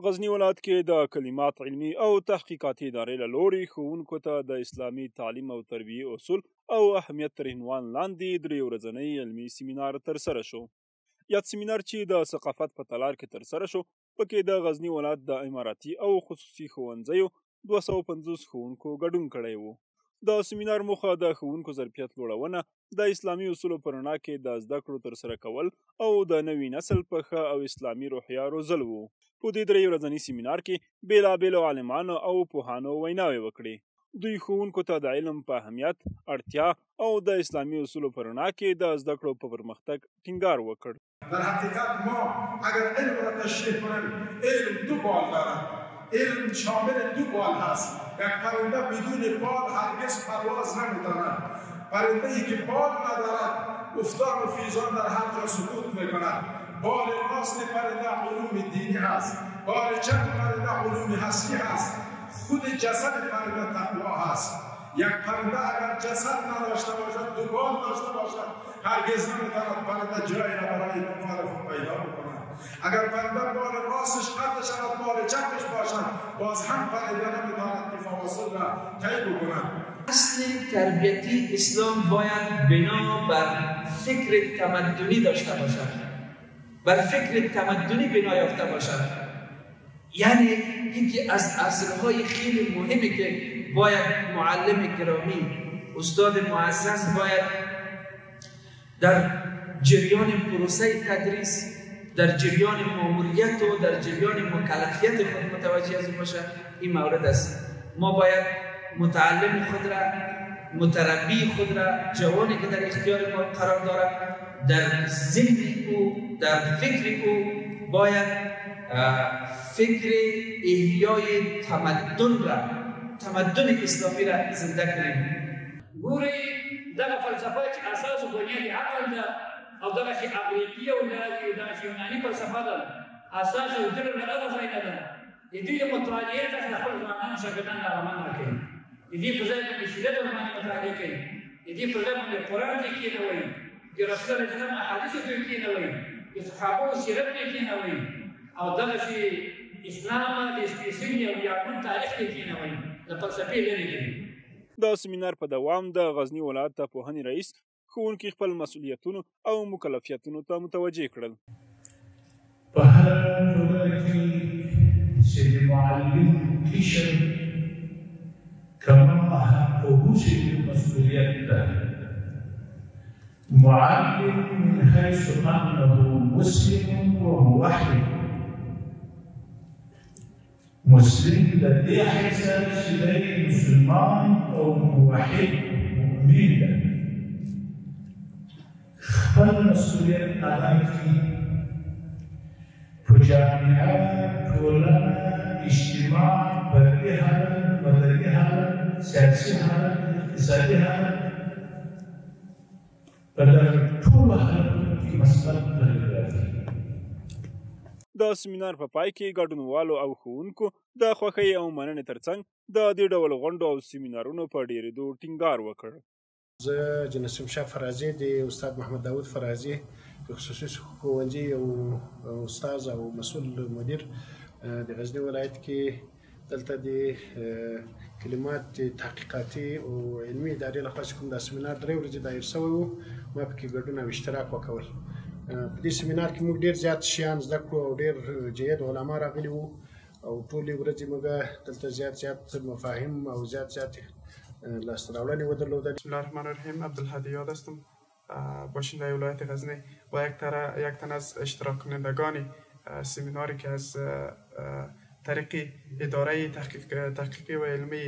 غزني ولایت کې د کلمات علمي او تحقیقاتي ادارې له لوري ښوونکو ته د اسلامي تعلیم او تربیې اصول او اهمیت تر عنوان لاندې 3 ورځنی علمي سیمینار ترسره شو. یاد سیمینار چې د ثقافت په تالار کې ترسره شو، پکې د غزني ولایت د اماراتي او خصوصي ښوونځیو 250 ښوونکو ګډون کړی و. د سیمینار موخه د ښوونکو ظرفیت لوړونه، د اسلامي اصولو په رڼا کې د زده کړو ترسره کول او د نوي نسل په ښه او اسلامي روحیه روزل و. په دې 3 ورځني سیمینار کې بېلابېلو عالمانو او پوهانو ویناوې وکړې. دوی ښوونکو ته د علم په اهمیت، اړتیا او د اسلامي اصولو په رڼا کې د زده کړو په پرمختګ ټینګار وکړ. در حقیقت ما اگر علم را تشریح کنیم، علم 2 بال دارد. علم شامل 2 بال هست. یک پرنده بدون بال هرگز پرواز نمی‌داند. پرنده‌ای که بال ندارد افتاد و خیزان در هر جا سقوط می‌کند. بال راست پرنده علوم دینی هست، بال چپ پرنده علوم حسی هست، خود جسد پرنده تقوا هست. یک پرنده اگر جسد نداشته باشد، 2 بال داشته باشد، هرگز نمی‌تواند پرنده جایی را برای نفار خود پیدا بکند. اگر پرنده بال راستش قطع شود، بال چپش باشد، باز هم پرنده نمی‌تواند که فواصل را طی بکند. اصل تربیتی اسلام باید بنا بر فکر تمدنی داشته باشد، بر فکر تمدنی بنا یافته باشد. یعنی اینکه از اصلهای خیلی مهمی که باید معلم گرامی، استاد معزز باید در جریان پروسه تدریس، در جریان ماموریت و در جریان مکلفیت خود متوجه از باشه. این مورد است. ما باید متعلم خود را، متربی خود را، جوانی که در اختیار ما قرار دارد، در ذهن او، در فکر او باید فکر احیای تمدن اسلامی را زنده کنیم. ګورئ دغه فلسفه چې اساس او بنیاد عقل ده او دغسې اغریقي او دغسې یوناني فلسفه ده، اساس او جرم له هغه ځای نه ده. د دې د مطالعې څخه خپل ځوانان شاګردان راروان کړي، د دې په ځای باندې سیرت ورباندې مطالعه کوي، د دې په ځای باندې قرآن ته کښېنوئ، د رسول الله اسلام احادیثو ته کښېنوئ، د صحابو سیرت ته کښېنوئ او دغسې اسلام د سپېڅلي او ویاړمن تاریخ ته کښېنوئ، د فلسفې لرې کړي. د سیمینار په دوام د غزني ولایت د پوهنې رئیس ښوونکي خپل مسؤلیتونو او مکلفیتونو ته متوجه کړل. په هره ټولنه کې چې د معلم قشر کما حقوقي مسؤلیت ده. معلم من حيث انه مسلم وموحد. مسلم لديه احساس اليه مسلمان او موحد مؤمن ده. خپل مسؤلیت ادا کړي. په جامعه، ټولنه، اجتماع، فردي حالت، مدني حالت، سیاسي حالت، اقتصادي حالت، په دغه ټولو حالتونو کې مثبت بدلون راځي. د سیمینار په پای کې ګډونوالو او ښوونکو د خوښۍ او مننې ترڅنګ د دې ډول غونډو او سیمینارونو په ډېرېدو ټینګار وکړ. زه جنسیم شاه فرازي د استاد محمد داود فرازي په خصوصي ښوونځي او استاد او مسؤل مدیر د غزني ولایت کې دلته د کلمات تحقیقاتي او علمي ادارې لخوا چې کوم دا سیمینار 3 ورځې دایر شوی و، ما پکې ګډون او اشتراک وکول. په دې سیمینار کې موږ ډېر زیات شیان زده کړو او ډېر جید علما راغلي وو او ټولې ورځې موږ دلته زیات مفاهیم او زیات لاسته راوړنې ودرلودل. بسم الله الرحمن الرحیم. عبدالهادی یاد هستم، باشنده ولایت غزنی و یک تن از اشتراک کنندگان سیمیناری که از طریق اداره تحقیقی و علمی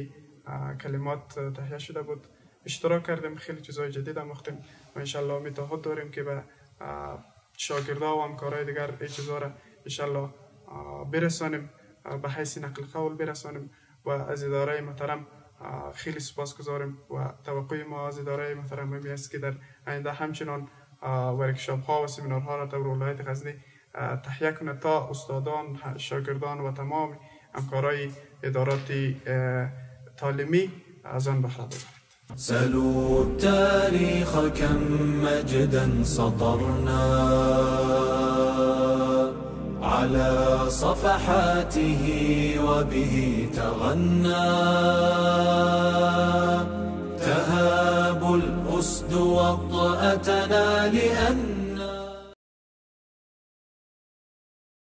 کلمات تهیه شده بود اشتراک کردیم. خیلی چیزهای جدید آموختیم و انشالله امید داریم که به شاگردها و همکارای دیگر این چیزها را انشالله برسانیم، به حیث نقل قول برسانیم و از اداره محترم خیلی سپاسگزاریم و توقع ما از اداره محترم این است که در آینده همچنان ورکشاپ ها و سیمینارها را در ولایت غزنی تهیه کنه تا استادان، شاگردان و تمام همکارای ادارات تعلیمی از آن بهره ببرند. سلوا التاريخ كم مجدا سطرنا على صفحاته وبه تغنى. تهاب الأسد وطأتنا لأن